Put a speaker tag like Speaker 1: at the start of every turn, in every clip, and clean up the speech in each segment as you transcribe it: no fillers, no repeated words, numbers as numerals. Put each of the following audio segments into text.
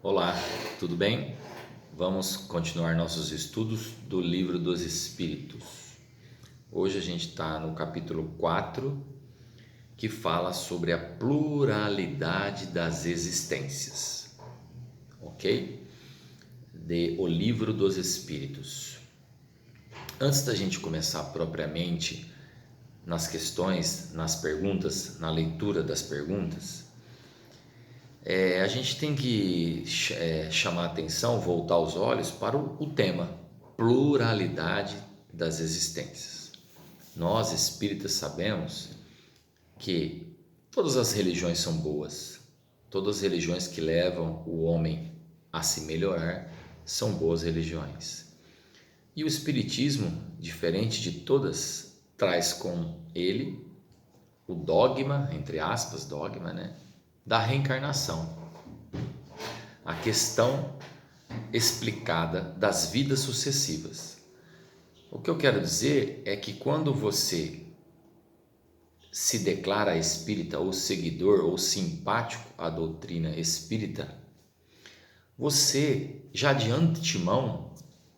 Speaker 1: Olá, tudo bem? Vamos continuar nossos estudos do Livro dos Espíritos. Hoje a gente está no capítulo 4, que fala sobre a pluralidade das existências, ok? De O Livro dos Espíritos. Antes da gente começar propriamente nas questões, nas perguntas, na leitura das perguntas, a gente tem que chamar a atenção, voltar os olhos para o tema pluralidade das existências. Nós espíritas sabemos que todas as religiões são boas, todas as religiões que levam o homem a se melhorar são boas religiões. E o espiritismo, diferente de todas, traz com ele o dogma, entre aspas, dogma, né, da reencarnação, a questão explicada das vidas sucessivas. O que eu quero dizer é que quando você se declara espírita ou seguidor ou simpático à doutrina espírita, você já de antemão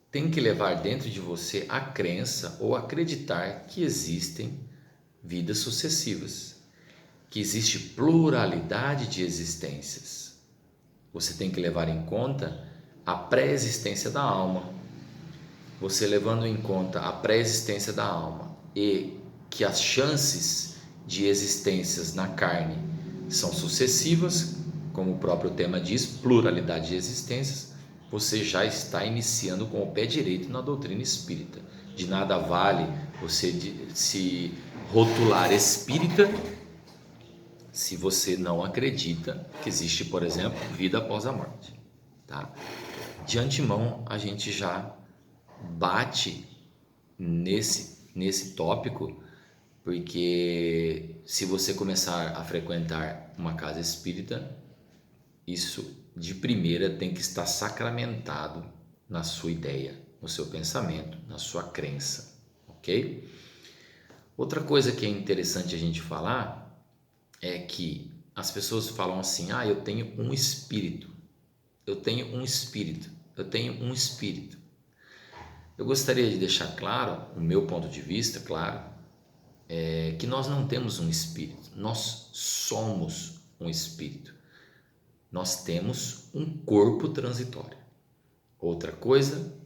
Speaker 1: tem que levar dentro de você a crença ou acreditar que existem vidas sucessivas, que existe pluralidade de existências. Você tem que levar em conta a pré-existência da alma. Você levando em conta a pré-existência da alma e que as chances de existências na carne são sucessivas, como o próprio tema diz, pluralidade de existências, você já está iniciando com o pé direito na doutrina espírita. De nada vale você se rotular espírita se você não acredita que existe, por exemplo, vida após a morte, tá? De antemão, a gente já bate nesse tópico, porque se você começar a frequentar uma casa espírita, isso de primeira tem que estar sacramentado na sua ideia, no seu pensamento, na sua crença, ok? Outra coisa que é interessante a gente falar é que as pessoas falam assim: ah, eu tenho um espírito, eu tenho um espírito, eu tenho um espírito. Eu gostaria de deixar claro, o meu ponto de vista, claro, é que nós não temos um espírito, nós somos um espírito. Nós temos um corpo transitório. Outra coisa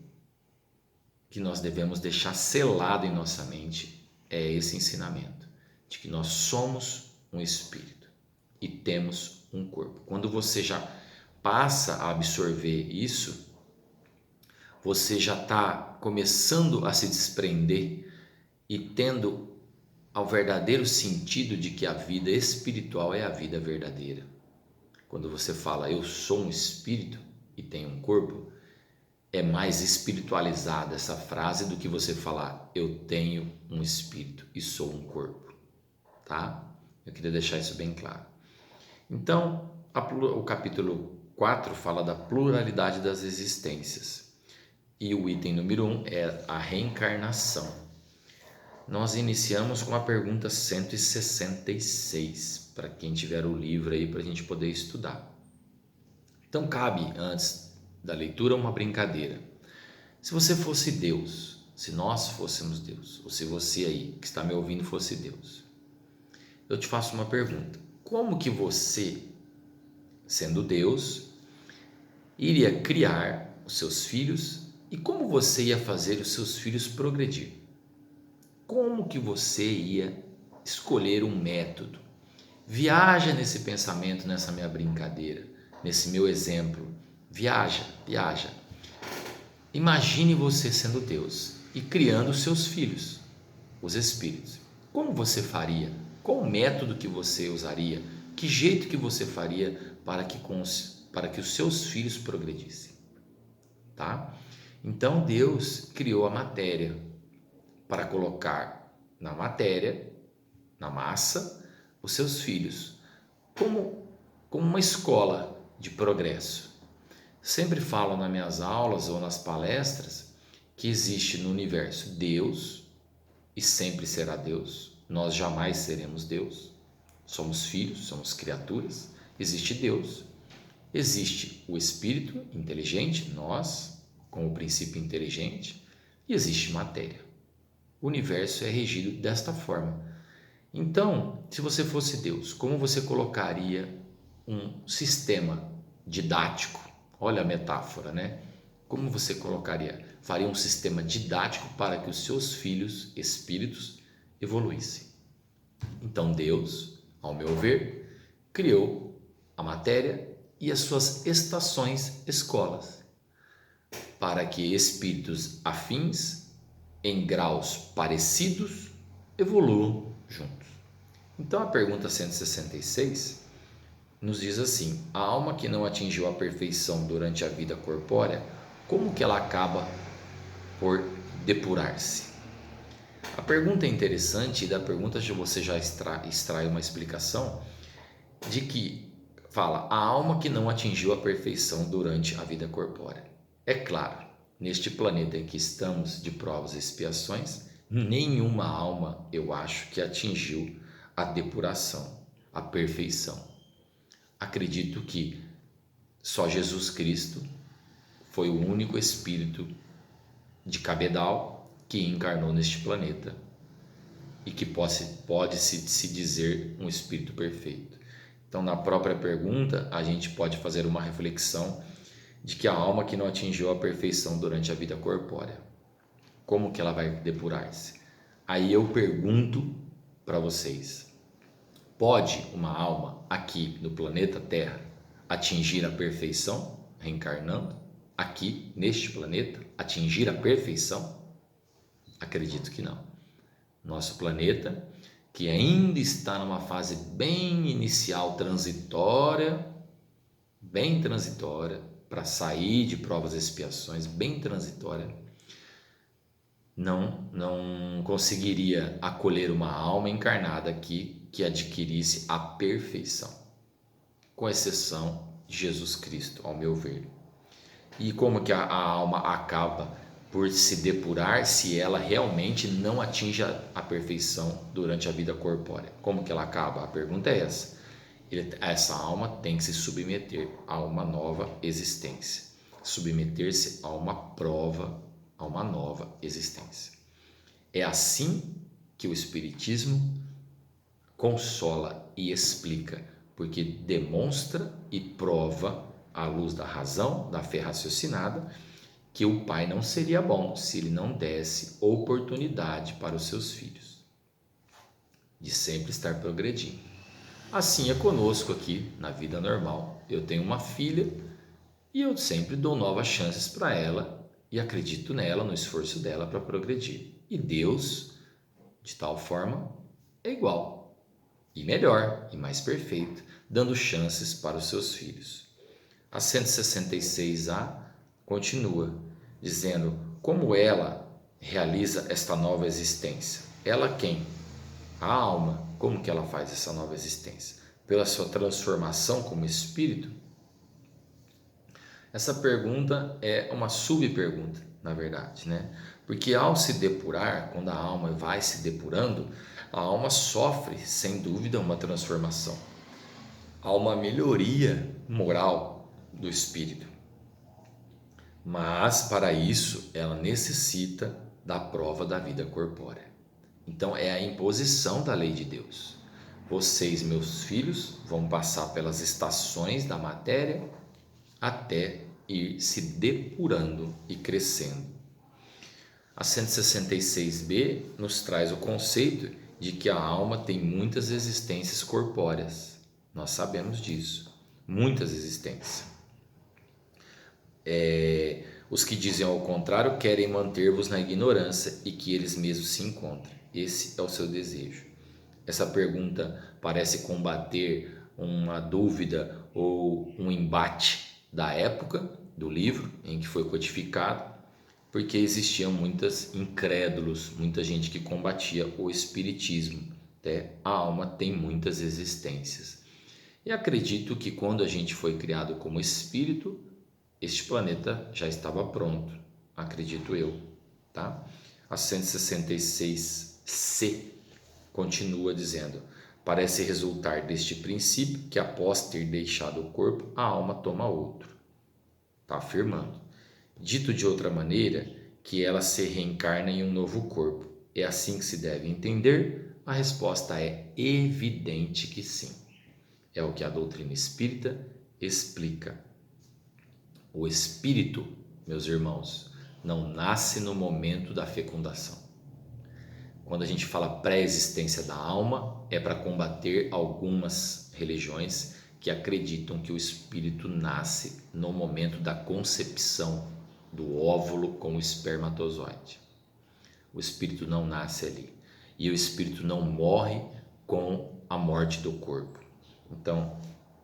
Speaker 1: que nós devemos deixar selado em nossa mente é esse ensinamento de que nós somos um espírito e temos um corpo. Quando você já passa a absorver isso, você já está começando a se desprender e tendo ao verdadeiro sentido de que a vida espiritual é a vida verdadeira. Quando você fala eu sou um espírito e tenho um corpo, é mais espiritualizada essa frase do que você falar eu tenho um espírito e sou um corpo, tá? Eu queria deixar isso bem claro. Então, o capítulo 4 fala da pluralidade das existências. E o item número 1 é a reencarnação. Nós iniciamos com a pergunta 166, para quem tiver o livro aí para a gente poder estudar. Então cabe, antes da leitura, uma brincadeira. Se você fosse Deus, se nós fôssemos Deus, ou se você aí que está me ouvindo fosse Deus, eu te faço uma pergunta: como que você, sendo Deus, iria criar os seus filhos e como você ia fazer os seus filhos progredir? Como que você ia escolher um método? Viaja nesse pensamento, nessa minha brincadeira, nesse meu exemplo. Viaja, viaja. Imagine você sendo Deus e criando os seus filhos, os espíritos. Como você faria? Qual o método que você usaria? Que jeito que você faria para que os seus filhos progredissem? Tá? Então Deus criou a matéria para colocar na matéria, na massa, os seus filhos, como uma escola de progresso. Sempre falo nas minhas aulas ou nas palestras que existe no universo Deus e sempre será Deus. Nós jamais seremos Deus. Somos filhos, somos criaturas. Existe Deus Existe o espírito inteligente, nós, com o princípio inteligente, e existe matéria. O universo é regido desta forma. Então, se você fosse Deus, como você colocaria um sistema didático? Olha a metáfora, né? Como você colocaria? Faria um sistema didático para que os seus filhos, espíritos, evoluíssem. Então, Deus, ao meu ver, criou a matéria e as suas estações, escolas, para que espíritos afins, em graus parecidos, evoluam juntos. Então, a pergunta 166 nos diz assim: a alma que não atingiu a perfeição durante a vida corpórea, como que ela acaba por depurar-se? A pergunta é interessante e da pergunta você já extrai uma explicação de que fala a alma que não atingiu a perfeição durante a vida corpórea. É claro, neste planeta em que estamos de provas e expiações, nenhuma alma, eu acho, que atingiu a depuração, a perfeição. Acredito que só Jesus Cristo foi o único espírito de cabedal que encarnou neste planeta e que pode-se dizer um espírito perfeito. Então, na própria pergunta, a gente pode fazer uma reflexão de que a alma que não atingiu a perfeição durante a vida corpórea, como que ela vai depurar-se? Aí eu pergunto para vocês: pode uma alma aqui no planeta Terra atingir a perfeição, reencarnando aqui neste planeta, atingir a perfeição? Acredito que não. Nosso planeta, que ainda está numa fase bem inicial, bem transitória, para sair de provas e expiações, bem transitória, não conseguiria acolher uma alma encarnada aqui que adquirisse a perfeição, com exceção de Jesus Cristo, ao meu ver. E como que a alma acaba por se depurar se ela realmente não atinge a perfeição durante a vida corpórea? Como que ela acaba? A pergunta é essa. Essa alma tem que se submeter a uma nova existência, submeter-se a uma prova, a uma nova existência. É assim que o Espiritismo consola e explica, porque demonstra e prova, à luz da razão, da fé raciocinada, que o pai não seria bom se ele não desse oportunidade para os seus filhos de sempre estar progredindo. Assim é conosco aqui na vida normal. Eu tenho uma filha e eu sempre dou novas chances para ela e acredito nela, no esforço dela para progredir. E Deus, de tal forma, é igual e melhor e mais perfeito, dando chances para os seus filhos. A 166A continua dizendo como ela realiza esta nova existência. Ela quem? A alma. Como que ela faz essa nova existência? Pela sua transformação como espírito? Essa pergunta é uma subpergunta, na verdade, né? Porque ao se depurar, quando a alma vai se depurando, a alma sofre, sem dúvida, uma transformação. Há uma melhoria moral do espírito. Mas, para isso, ela necessita da prova da vida corpórea. Então, é a imposição da lei de Deus. Vocês, meus filhos, vão passar pelas estações da matéria até ir se depurando e crescendo. A 166b nos traz o conceito de que a alma tem muitas existências corpóreas. Nós sabemos disso. Muitas existências. Os que dizem ao contrário querem manter-vos na ignorância e que eles mesmos se encontrem. Esse é o seu desejo. Essa pergunta parece combater uma dúvida ou um embate da época do livro em que foi codificado, porque existiam muitos incrédulos, muita gente que combatia o espiritismo. A alma tem muitas existências. E acredito que quando a gente foi criado como espírito, este planeta já estava pronto, acredito eu, tá? A 166C continua dizendo: Parece resultar deste princípio que, após ter deixado o corpo, a alma toma outro. Está afirmando. Dito de outra maneira, que ela se reencarna em um novo corpo. É assim que se deve entender? A resposta é evidente que sim. É o que a doutrina espírita explica. O espírito, meus irmãos, não nasce no momento da fecundação. Quando a gente fala pré-existência da alma, é para combater algumas religiões que acreditam que o espírito nasce no momento da concepção do óvulo com o espermatozoide. O espírito não nasce ali. E o espírito não morre com a morte do corpo. Então,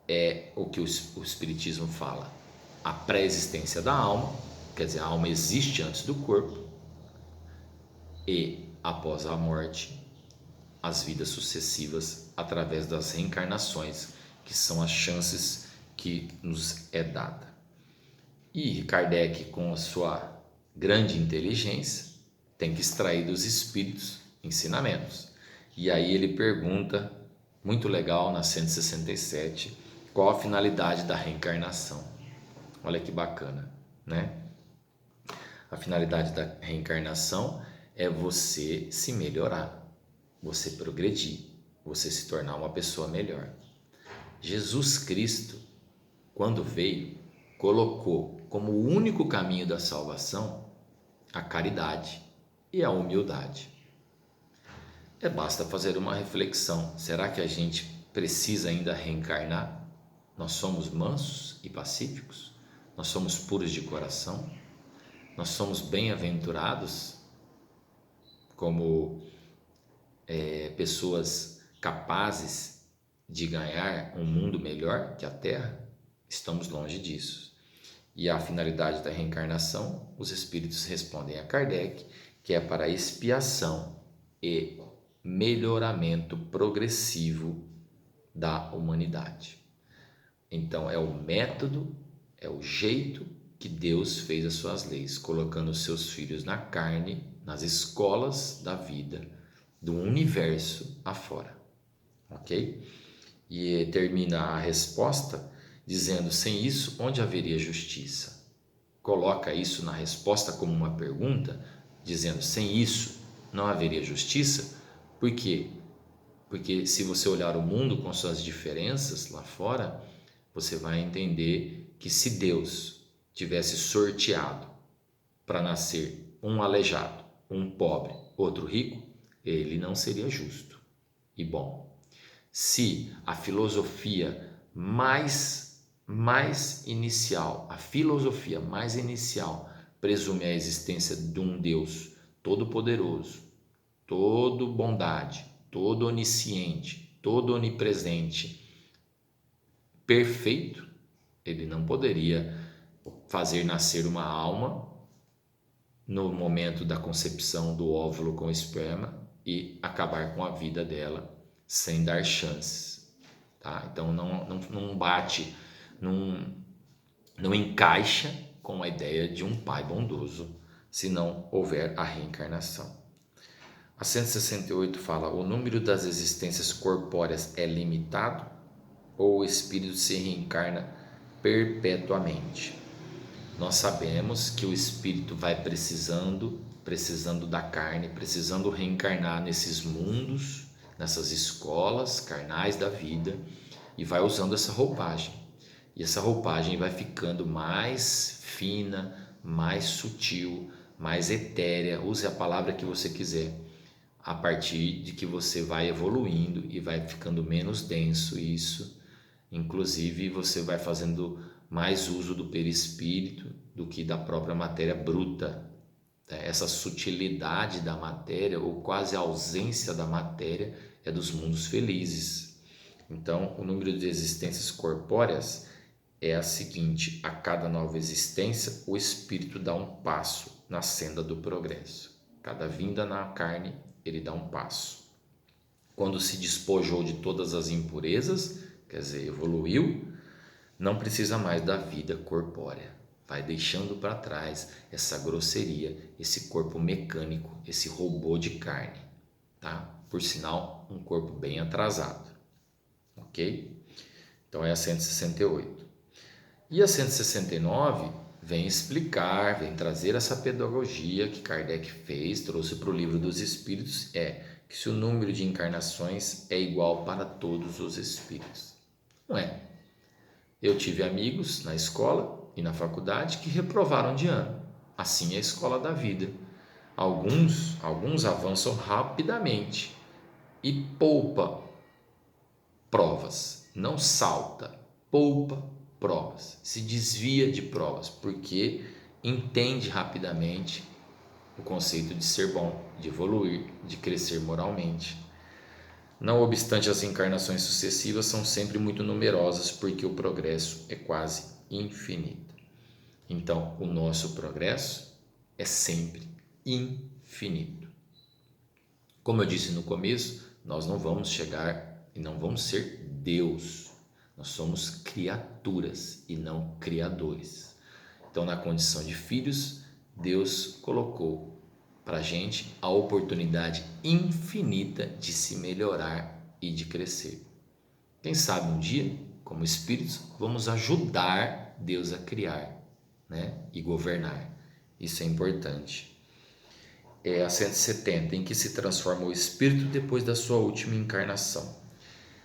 Speaker 1: é o que o espiritismo fala. A pré-existência da alma, quer dizer, a alma existe antes do corpo, e após a morte, as vidas sucessivas através das reencarnações, que são as chances que nos é dada. E Kardec, com a sua grande inteligência, tem que extrair dos espíritos ensinamentos. E aí ele pergunta, muito legal, na 167, qual a finalidade da reencarnação. Olha que bacana, né? A finalidade da reencarnação é você se melhorar, você progredir, você se tornar uma pessoa melhor. Jesus Cristo, quando veio, colocou como o único caminho da salvação a caridade e a humildade. Basta fazer uma reflexão. Será que a gente precisa ainda reencarnar? Nós somos mansos e pacíficos? Nós somos puros de coração? Nós somos bem-aventurados como pessoas capazes de ganhar um mundo melhor que a Terra? Estamos longe disso. E a finalidade da reencarnação, os espíritos respondem a Kardec, que é para expiação e melhoramento progressivo da humanidade. Então, é o método, é o jeito que Deus fez as suas leis, colocando os seus filhos na carne, nas escolas da vida, do universo afora. Ok? E termina a resposta dizendo: sem isso, onde haveria justiça? Coloca isso na resposta como uma pergunta, dizendo: sem isso, não haveria justiça? Por quê? Porque se você olhar o mundo com suas diferenças lá fora, você vai entender que se Deus tivesse sorteado para nascer um aleijado, um pobre, outro rico, ele não seria justo e bom. Se a filosofia mais inicial, a filosofia mais inicial presume a existência de um Deus todo-poderoso, todo bondade, todo onisciente, todo onipresente, perfeito, ele não poderia fazer nascer uma alma no momento da concepção do óvulo com esperma e acabar com a vida dela sem dar chances, tá? Então não bate, não encaixa com a ideia de um pai bondoso se não houver a reencarnação. A 168 fala: o número das existências corpóreas é limitado ou o espírito se reencarna perpetuamente? Nós sabemos que o espírito vai precisando da carne, precisando reencarnar nesses mundos, nessas escolas carnais da vida, e vai usando essa roupagem. E essa roupagem vai ficando mais fina, mais sutil, mais etérea, use a palavra que você quiser, a partir de que você vai evoluindo e vai ficando menos denso isso. Inclusive você vai fazendo mais uso do perispírito do que da própria matéria bruta. Essa sutilidade da matéria, ou quase a ausência da matéria, é dos mundos felizes. Então, o número de existências corpóreas é a seguinte: a cada nova existência, o espírito dá um passo na senda do progresso. Cada vinda na carne, ele dá um passo. Quando se despojou de todas as impurezas, quer dizer, evoluiu, não precisa mais da vida corpórea. Vai deixando para trás essa grosseria, esse corpo mecânico, esse robô de carne, tá? Por sinal, um corpo bem atrasado. ok? Então é a 168. E a 169 vem explicar, vem trazer essa pedagogia que Kardec fez, trouxe para o Livro dos Espíritos, que se o número de encarnações é igual para todos os espíritos. Não é. Eu tive amigos na escola e na faculdade que reprovaram de ano. Assim é a escola da vida. Alguns avançam rapidamente e poupa provas, não salta, poupa provas, se desvia de provas, porque entende rapidamente o conceito de ser bom, de evoluir, de crescer moralmente. Não obstante, as encarnações sucessivas são sempre muito numerosas, porque o progresso é quase infinito. Então, o nosso progresso é sempre infinito. Como eu disse no começo, nós não vamos chegar e não vamos ser Deus. Nós somos criaturas e não criadores. Então, na condição de filhos, Deus colocou para a gente a oportunidade infinita de se melhorar e de crescer. Quem sabe um dia, como espíritos, vamos ajudar Deus a criar, né? E governar. Isso é importante. É a 170, em que se transforma o espírito depois da sua última encarnação.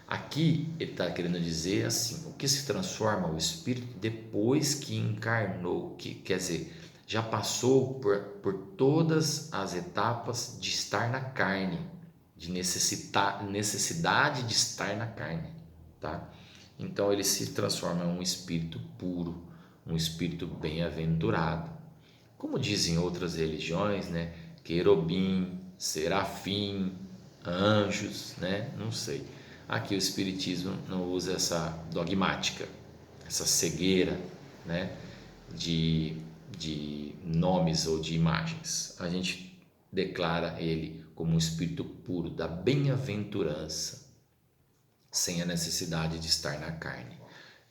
Speaker 1: Aqui ele está querendo dizer assim, o que se transforma o espírito depois que encarnou, que quer dizer, já passou por todas as etapas de estar na carne, de necessidade de estar na carne, tá? Então ele se transforma em um espírito puro, um espírito bem-aventurado. Como dizem outras religiões, né? Querubim, serafim, anjos, né? Não sei. Aqui o Espiritismo não usa essa dogmática, essa cegueira, né? De nomes ou de imagens. A gente declara ele como um espírito puro da bem-aventurança, sem a necessidade de estar na carne.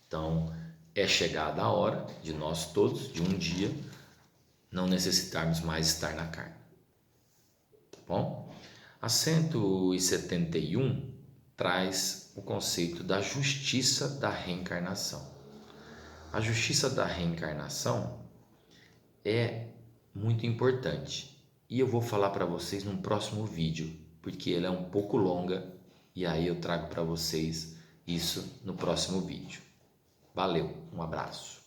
Speaker 1: Então, é chegada a hora de nós todos, de um dia, não necessitarmos mais estar na carne. Tá bom? A 171 traz o conceito da justiça da reencarnação. A justiça da reencarnação é muito importante e eu vou falar para vocês num próximo vídeo, porque ela é um pouco longa e aí eu trago para vocês isso no próximo vídeo. Valeu, um abraço.